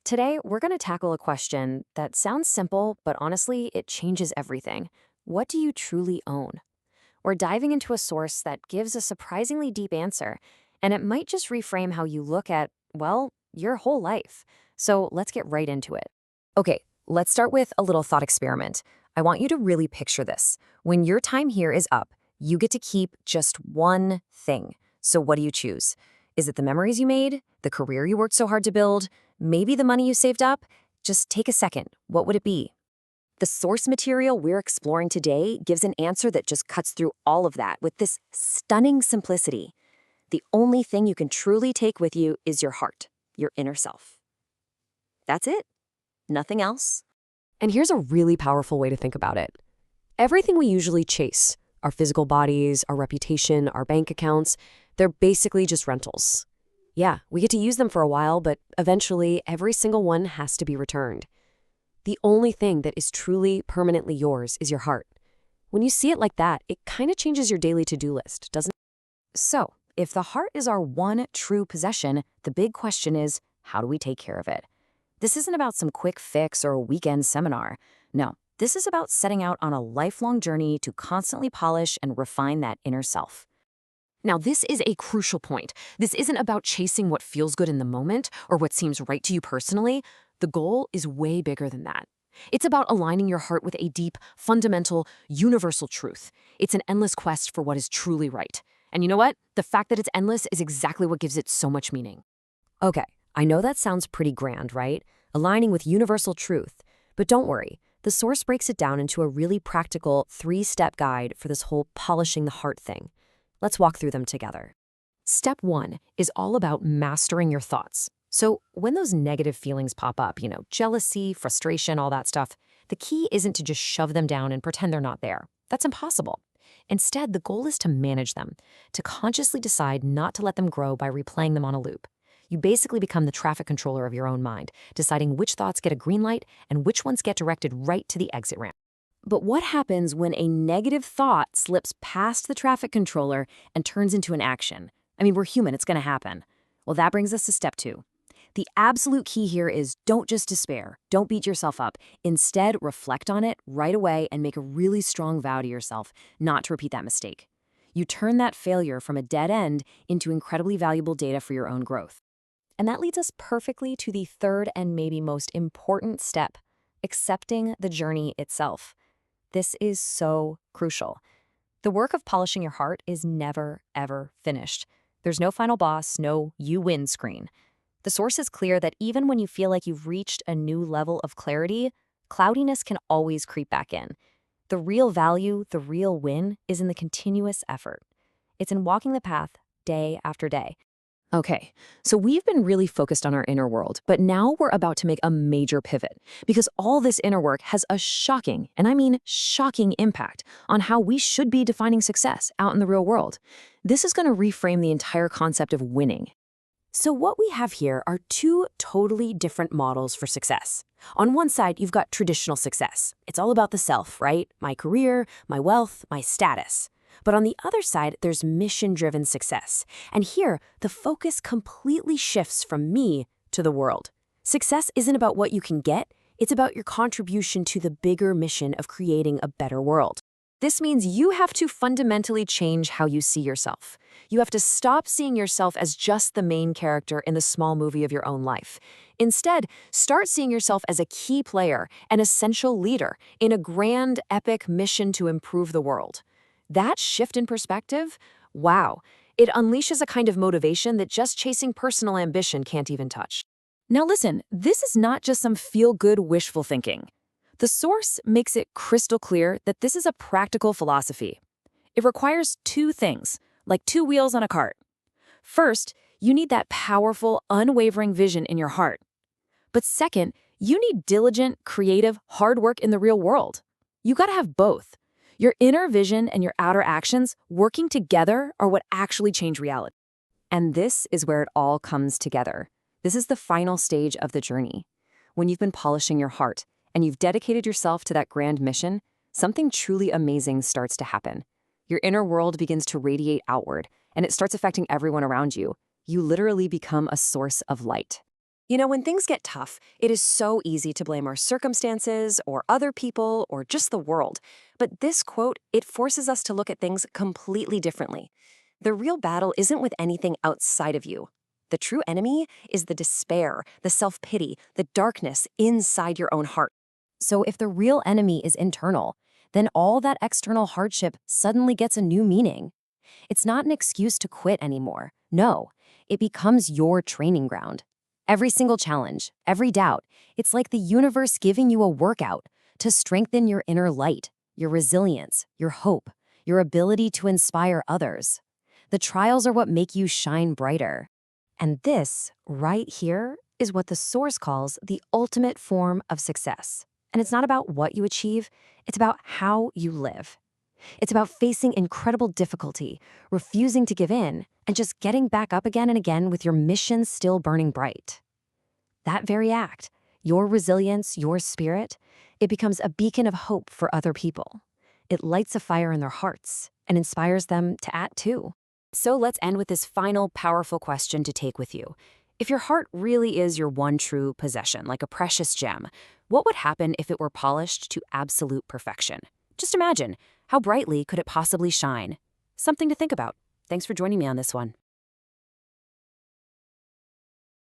Today, we're going to tackle a question that sounds simple, but honestly, it changes everything. What do you truly own? We're diving into a source that gives a surprisingly deep answer, and it might just reframe how you look at, well, your whole life. So let's get right into it. Okay, let's start with a little thought experiment. I want you to really picture this. When your time here is up, you get to keep just one thing. So what do you choose? Is it the memories you made, the career you worked so hard to build, maybe the money you saved up? Just take a second. What would it be? The source material we're exploring today gives an answer that just cuts through all of that with this stunning simplicity. The only thing you can truly take with you is your heart, your inner self. That's it. Nothing else. And here's a really powerful way to think about it. Everything we usually chase, our physical bodies, our reputation, our bank accounts, they're basically just rentals. Yeah, we get to use them for a while, but eventually every single one has to be returned. The only thing that is truly permanently yours is your heart. When you see it like that, it kind of changes your daily to-do list, doesn't it? So, if the heart is our one true possession, the big question is, how do we take care of it? This isn't about some quick fix or a weekend seminar. No, this is about setting out on a lifelong journey to constantly polish and refine that inner self. Now, this is a crucial point. This isn't about chasing what feels good in the moment or what seems right to you personally. The goal is way bigger than that. It's about aligning your heart with a deep, fundamental, universal truth. It's an endless quest for what is truly right. And you know what? The fact that it's endless is exactly what gives it so much meaning. Okay, I know that sounds pretty grand, right? Aligning with universal truth. But don't worry, the source breaks it down into a really practical 3-step guide for this whole polishing the heart thing. Let's walk through them together. Step 1 is all about mastering your thoughts. So when those negative feelings pop up, jealousy, frustration, all that stuff, the key isn't to just shove them down and pretend they're not there. That's impossible. Instead, the goal is to manage them, to consciously decide not to let them grow by replaying them on a loop. You basically become the traffic controller of your own mind, deciding which thoughts get a green light and which ones get directed right to the exit ramp. But what happens when a negative thought slips past the traffic controller and turns into an action? I mean, we're human, it's going to happen. Well, that brings us to step 2. The absolute key here is don't just despair. Don't beat yourself up. Instead, reflect on it right away and make a really strong vow to yourself not to repeat that mistake. You turn that failure from a dead end into incredibly valuable data for your own growth. And that leads us perfectly to the third and maybe most important step, accepting the journey itself. This is so crucial. The work of polishing your heart is never, ever finished. There's no final boss, no you win screen. The source is clear that even when you feel like you've reached a new level of clarity, cloudiness can always creep back in. The real value, the real win, is in the continuous effort. It's in walking the path day after day. Okay, so we've been really focused on our inner world, but now we're about to make a major pivot because all this inner work has a shocking, and I mean shocking, impact on how we should be defining success out in the real world. This is going to reframe the entire concept of winning. So what we have here are 2 totally different models for success. On one side, you've got traditional success. It's all about the self, right? My career, my wealth, my status. But on the other side, there's mission-driven success. And here, the focus completely shifts from me to the world. Success isn't about what you can get, it's about your contribution to the bigger mission of creating a better world. This means you have to fundamentally change how you see yourself. You have to stop seeing yourself as just the main character in the small movie of your own life. Instead, start seeing yourself as a key player, an essential leader, in a grand, epic mission to improve the world. That shift in perspective, wow, it unleashes a kind of motivation that just chasing personal ambition can't even touch. Now listen, this is not just some feel-good wishful thinking. The source makes it crystal clear that this is a practical philosophy. It requires 2 things, like 2 wheels on a cart. First, you need that powerful, unwavering vision in your heart. But second, you need diligent, creative, hard work in the real world. You gotta have both. Your inner vision and your outer actions working together are what actually change reality. And this is where it all comes together. This is the final stage of the journey. When you've been polishing your heart and you've dedicated yourself to that grand mission, something truly amazing starts to happen. Your inner world begins to radiate outward, and it starts affecting everyone around you. You literally become a source of light. When things get tough, it is so easy to blame our circumstances or other people or just the world. But this quote, it forces us to look at things completely differently. The real battle isn't with anything outside of you. The true enemy is the despair, the self-pity, the darkness inside your own heart. So if the real enemy is internal, then all that external hardship suddenly gets a new meaning. It's not an excuse to quit anymore. No, it becomes your training ground. Every single challenge, every doubt, it's like the universe giving you a workout to strengthen your inner light, your resilience, your hope, your ability to inspire others. The trials are what make you shine brighter. And this, right here, is what the Source calls the ultimate form of success. And it's not about what you achieve, it's about how you live. It's about facing incredible difficulty, refusing to give in, and just getting back up again and again with your mission still burning bright. That very act, your resilience, your spirit, it becomes a beacon of hope for other people. It lights a fire in their hearts and inspires them to act too. So let's end with this final powerful question to take with you. If your heart really is your one true possession, like a precious gem, what would happen if it were polished to absolute perfection? Just imagine, how brightly could it possibly shine? Something to think about. Thanks for joining me on this one.